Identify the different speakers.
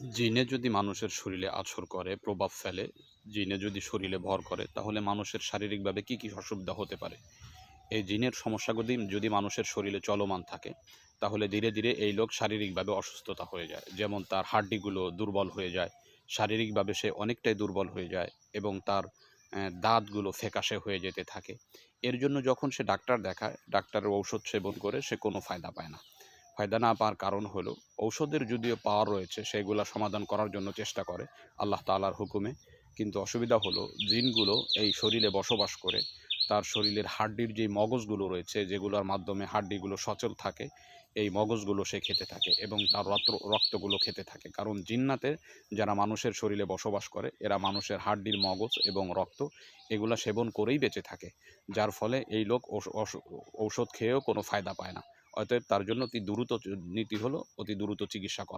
Speaker 1: জিনে যদি মানুষের শরীরে আছর করে, প্রভাব ফেলে, জিনে যদি শরীরে ভর করে, তাহলে মানুষের শারীরিকভাবে কী, কী অসুবিধা হতে পারে? এই জিনের সমস্যাগুলি যদি মানুষের শরীরে চলমান থাকে, তাহলে ধীরে, ধীরে এই লোক শারীরিকভাবে অসুস্থতা হয়ে যায়। যেমন তার হাড্ডিগুলো দুর্বল হয়ে যায়, শারীরিকভাবে সে অনেকটাই দুর্বল হয়ে যায় এবং তার দাঁতগুলো ফ্যাকাশে হয়ে যেতে থাকে। এর জন্য যখন সে ডাক্তার দেখায়, ডাক্তারের ঔষধ সেবন করে সে কোনো ফায়দা পায় না। ফায়দা না পাওয়ার কারণ হলো ঔষধের যদিও পাওয়ার রয়েছে সেগুলা সমাধান করার জন্য চেষ্টা করে আল্লাহ তাআলার হুকুমে। কিন্তু অসুবিধা হলো জিনগুলো এই শরীরে বসবাস করে তার শরীরের হাড্ডির যে মগজগুলো রয়েছে যেগুলোর মাধ্যমে হাড্ডিগুলো সচল থাকে, এই মগজগুলো সে খেতে থাকে এবং তার রক্তগুলো খেতে থাকে। কারণ জিন্নাতে যারা মানুষের শরীরে বসবাস করে এরা মানুষের হাড্ডির মগজ এবং রক্ত এগুলা সেবন করেই বেঁচে থাকে। যার ফলে এই লোক ঔষধ খেয়েও কোনো ফায়দা পায় না। অতএব তার জন্য অতি দ্রুত নীতি হলো অতি দ্রুত চিকিৎসা করা।